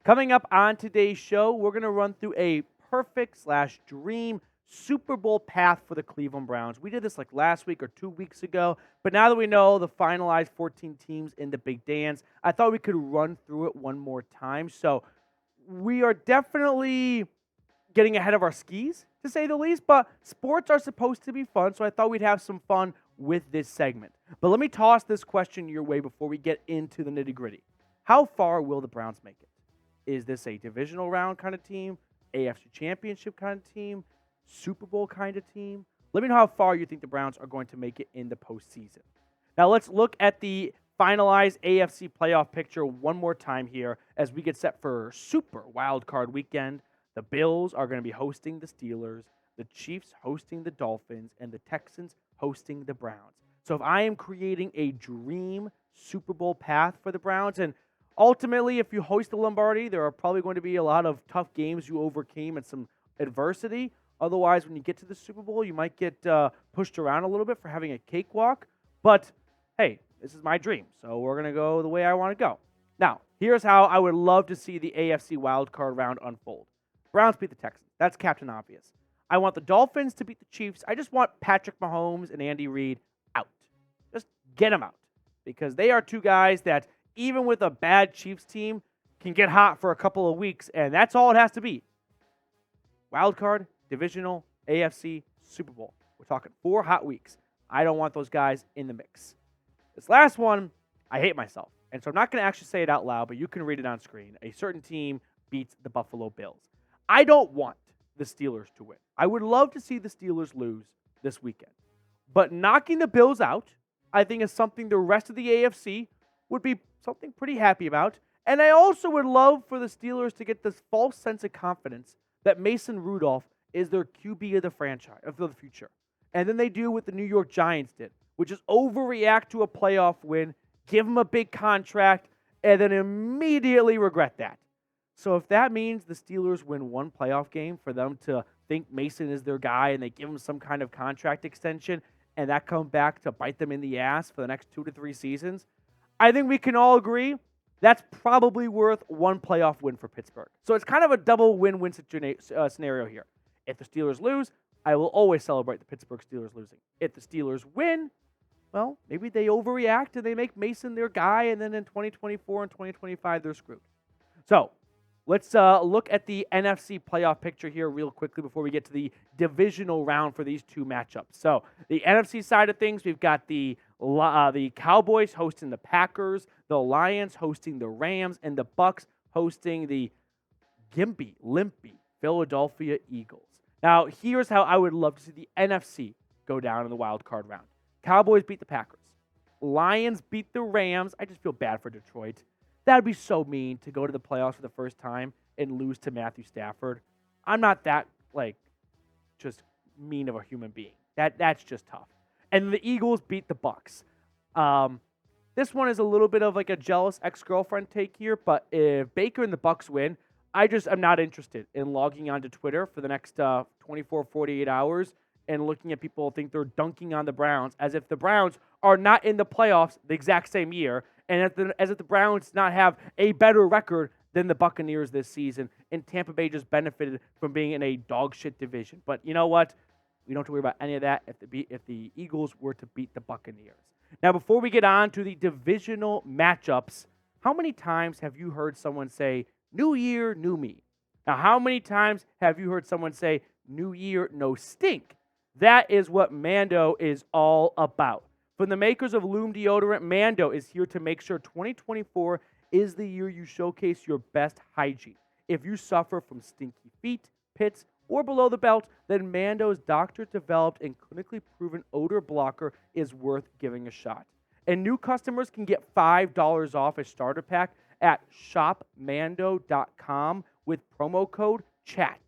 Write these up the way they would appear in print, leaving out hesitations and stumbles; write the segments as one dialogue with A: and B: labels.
A: Coming up on today's show, we're going to run through a perfect/dream Super Bowl path for the Cleveland Browns. We did this like last week or 2 weeks ago, but now that we know the finalized 14 teams in the Big Dance, I thought we could run through it one more time. So we are definitely getting ahead of our skis, to say the least, but sports are supposed to be fun, so I thought we'd have some fun with this segment. But let me toss this question your way before we get into the nitty-gritty. How far will the Browns make it? Is this a divisional round kind of team, AFC Championship kind of team, Super Bowl kind of team? Let me know how far you think the Browns are going to make it in the postseason. Now let's look at the finalized AFC playoff picture one more time here as we get set for Super Wild Card Weekend. The Bills are going to be hosting the Steelers, the Chiefs hosting the Dolphins, and the Texans hosting the Browns. So if I am creating a dream Super Bowl path for the Browns, and ultimately, if you host the Lombardi, there are probably going to be a lot of tough games you overcame and some adversity. Otherwise, when you get to the Super Bowl, you might get pushed around a little bit for having a cakewalk. But, hey, this is my dream, so we're going to go the way I want to go. Now, here's how I would love to see the AFC Wild Card Round unfold. Browns beat the Texans. That's Captain Obvious. I want the Dolphins to beat the Chiefs. I just want Patrick Mahomes and Andy Reid out. Just get them out. Because they are two guys that, even with a bad Chiefs team, can get hot for a couple of weeks, and that's all it has to be. Wild card, divisional, AFC, Super Bowl. We're talking 4 hot weeks. I don't want those guys in the mix. This last one, I hate myself, and so I'm not going to actually say it out loud, but you can read it on screen. A certain team beats the Buffalo Bills. I don't want the Steelers to win. I would love to see the Steelers lose this weekend. But knocking the Bills out, I think, is something the rest of the AFC would be something pretty happy about. And I also would love for the Steelers to get this false sense of confidence that Mason Rudolph is their QB of the franchise, of the future. And then they do what the New York Giants did, which is overreact to a playoff win, give him a big contract, and then immediately regret that. So if that means the Steelers win one playoff game for them to think Mason is their guy and they give him some kind of contract extension and that comes back to bite them in the ass for the next 2 to 3 seasons, I think we can all agree that's probably worth one playoff win for Pittsburgh. So it's kind of a double win-win scenario here. If the Steelers lose, I will always celebrate the Pittsburgh Steelers losing. If the Steelers win, well, maybe they overreact and they make Mason their guy, and then in 2024 and 2025, they're screwed. So let's look at the NFC playoff picture here real quickly before we get to the divisional round for these two matchups. So the NFC side of things, we've got the Cowboys hosting the Packers, the Lions hosting the Rams, and the Bucs hosting the limpy Philadelphia Eagles. Now, here's how I would love to see the NFC go down in the wild card round. Cowboys beat the Packers. Lions beat the Rams. I just feel bad for Detroit. That would be so mean to go to the playoffs for the first time and lose to Matthew Stafford. I'm not that, just mean of a human being. That's just tough. And the Eagles beat the Bucs. This one is a little bit of like a jealous ex-girlfriend take here, but if Baker and the Bucs win, I just am not interested in logging onto Twitter for the next 24, 48 hours and looking at people think they're dunking on the Browns as if the Browns are not in the playoffs the exact same year, and as if the Browns not have a better record than the Buccaneers this season, and Tampa Bay just benefited from being in a dog shit division. But you know what? We don't have to worry about any of that if the Eagles were to beat the Buccaneers. Now, before we get on to the divisional matchups, how many times have you heard someone say, "New year, new me"? Now, how many times have you heard someone say, "New year, no stink"? That is what Mando is all about. From the makers of Loom deodorant, Mando is here to make sure 2024 is the year you showcase your best hygiene. If you suffer from stinky feet, pits, or below the belt, then Mando's doctor-developed and clinically proven odor blocker is worth giving a shot. And new customers can get $5 off a starter pack at shopmando.com with promo code CHAT.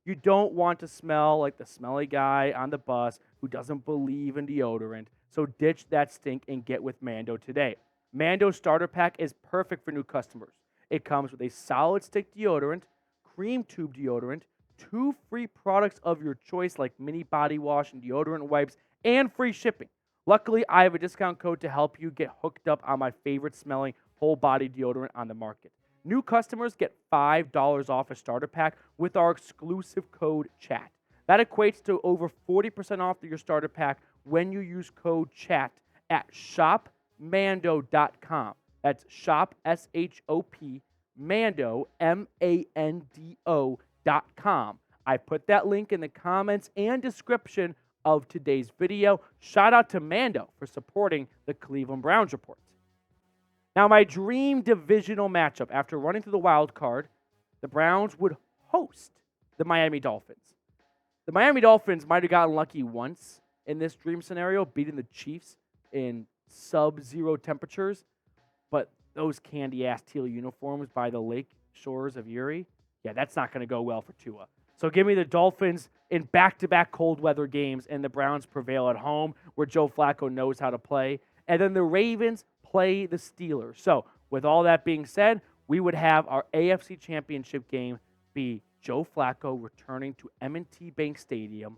A: You don't want to smell like the smelly guy on the bus who doesn't believe in deodorant, so ditch that stink and get with Mando today. Mando's starter pack is perfect for new customers. It comes with a solid stick deodorant, cream tube deodorant, 2 free products of your choice like mini body wash and deodorant wipes, and free shipping. Luckily, I have a discount code to help you get hooked up on my favorite smelling whole body deodorant on the market. New customers get $5 off a starter pack with our exclusive code CHAT. That equates to over 40% off your starter pack when you use code CHAT at shopmando.com. That's shop, S-H-O-P, Mando, M-A-N-D-O.com. I put that link in the comments and description of today's video. Shout out to Mando for supporting the Cleveland Browns report. Now, my dream divisional matchup after running through the wild card, the Browns would host the Miami Dolphins. The Miami Dolphins might have gotten lucky once in this dream scenario, beating the Chiefs in sub-zero temperatures, but those candy-ass teal uniforms by the lake shores of Erie, yeah, that's not going to go well for Tua. So give me the Dolphins in back-to-back cold weather games, and the Browns prevail at home where Joe Flacco knows how to play. And then the Ravens play the Steelers. So with all that being said, we would have our AFC Championship game be Joe Flacco returning to M&T Bank Stadium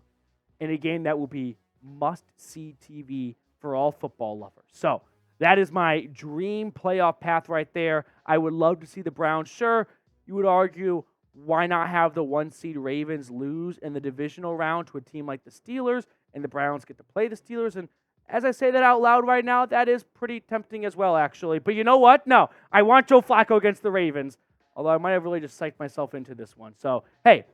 A: in a game that will be must-see TV for all football lovers. So that is my dream playoff path right there. I would love to see the Browns. Sure, you would argue, why not have the 1-seed Ravens lose in the divisional round to a team like the Steelers, and the Browns get to play the Steelers? And as I say that out loud right now, that is pretty tempting as well, actually. But you know what? No, I want Joe Flacco against the Ravens, although I might have really just psyched myself into this one. So, hey,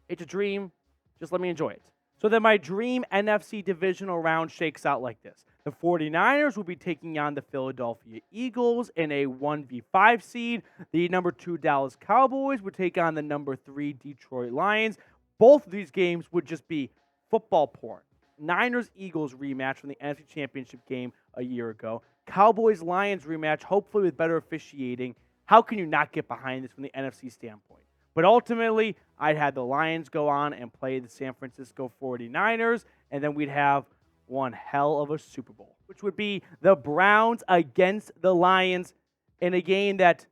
A: it's a dream. Just let me enjoy it. So then my dream NFC divisional round shakes out like this. The 49ers will be taking on the Philadelphia Eagles in a 1v5 seed. The number 2 Dallas Cowboys would take on the number 3 Detroit Lions. Both of these games would just be football porn. Niners-Eagles rematch from the NFC Championship game a year ago. Cowboys-Lions rematch, hopefully with better officiating. How can you not get behind this from the NFC standpoint? But ultimately, I'd have the Lions go on and play the San Francisco 49ers, and then we'd have one hell of a Super Bowl, which would be the Browns against the Lions in a game that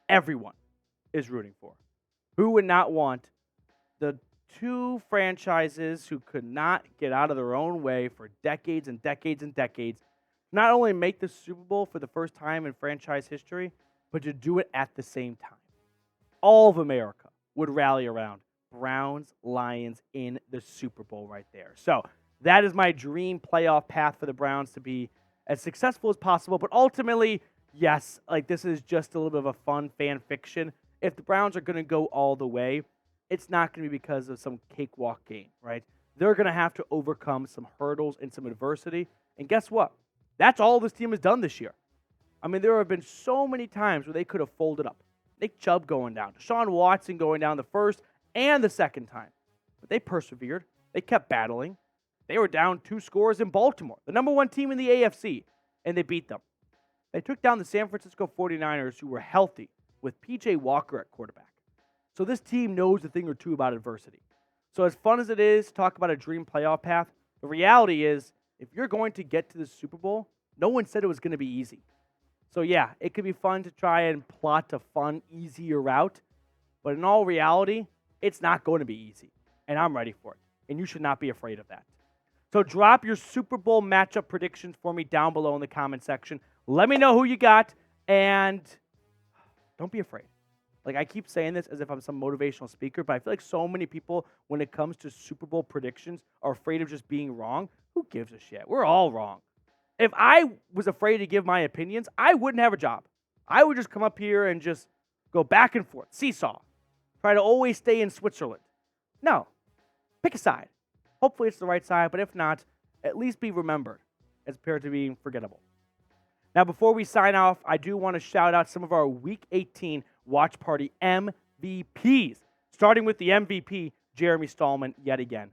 A: everyone is rooting for. Who would not want the two franchises who could not get out of their own way for decades and decades and decades, not only make the Super Bowl for the first time in franchise history, but to do it at the same time? All of America would rally around Browns, Lions in the Super Bowl right there. So that is my dream playoff path for the Browns to be as successful as possible. But ultimately, yes, like this is just a little bit of a fun fan fiction. If the Browns are going to go all the way, it's not going to be because of some cakewalk game, right? They're going to have to overcome some hurdles and some adversity. And guess what? That's all this team has done this year. I mean, there have been so many times where they could have folded up. Nick Chubb going down, Deshaun Watson going down the first and the second time. But they persevered. They kept battling. They were down 2 scores in Baltimore, the number 1 team in the AFC, and they beat them. They took down the San Francisco 49ers, who were healthy, with P.J. Walker at quarterback. So this team knows a thing or two about adversity. So as fun as it is to talk about a dream playoff path, the reality is if you're going to get to the Super Bowl, no one said it was going to be easy. So yeah, it could be fun to try and plot a fun, easier route. But in all reality, it's not going to be easy. And I'm ready for it. And you should not be afraid of that. So drop your Super Bowl matchup predictions for me down below in the comment section. Let me know who you got. And don't be afraid. Like, I keep saying this as if I'm some motivational speaker, but I feel like so many people, when it comes to Super Bowl predictions, are afraid of just being wrong. Who gives a shit? We're all wrong. If I was afraid to give my opinions, I wouldn't have a job. I would just come up here and just go back and forth, seesaw, try to always stay in Switzerland. No, pick a side. Hopefully it's the right side, but if not, at least be remembered as compared to being forgettable. Now, before we sign off, I do want to shout out some of our Week 18 Watch Party MVPs, starting with the MVP, Jeremy Stallman, yet again.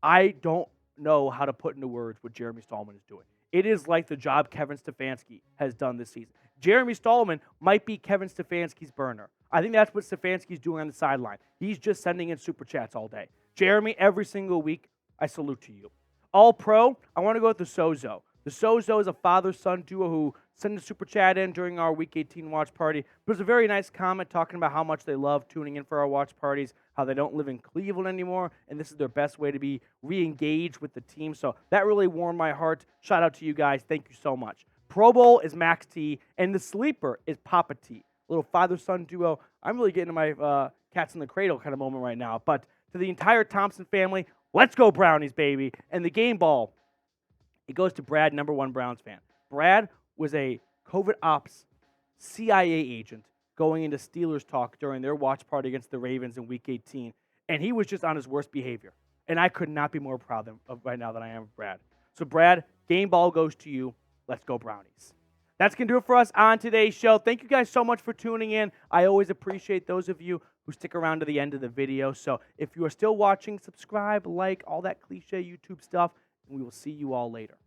A: I don't know how to put into words what Jeremy Stallman is doing. It is like the job Kevin Stefanski has done this season. Jeremy Stallman might be Kevin Stefanski's burner. I think that's what Stefanski's doing on the sideline. He's just sending in super chats all day. Jeremy, every single week, I salute to you. All pro, I want to go with the Sozo. The Sozo is a father-son duo who sent a super chat in during our Week 18 watch party. It was a very nice comment talking about how much they love tuning in for our watch parties, how they don't live in Cleveland anymore, and this is their best way to be re-engaged with the team. So that really warmed my heart. Shout out to you guys. Thank you so much. Pro Bowl is Max T, and the sleeper is Papa T. little father-son duo. I'm really getting to my cats in the cradle kind of moment right now. But to the entire Thompson family, let's go Brownies, baby. And the game ball, it goes to Brad, number one Browns fan. Brad was a COVID ops CIA agent going into Steelers talk during their watch party against the Ravens in Week 18, and he was just on his worst behavior. And I could not be more proud of right now than I am of Brad. So, Brad, game ball goes to you. Let's go Brownies. That's going to do it for us on today's show. Thank you guys so much for tuning in. I always appreciate those of you who stick around to the end of the video. So if you are still watching, subscribe, like, all that cliche YouTube stuff, and we will see you all later.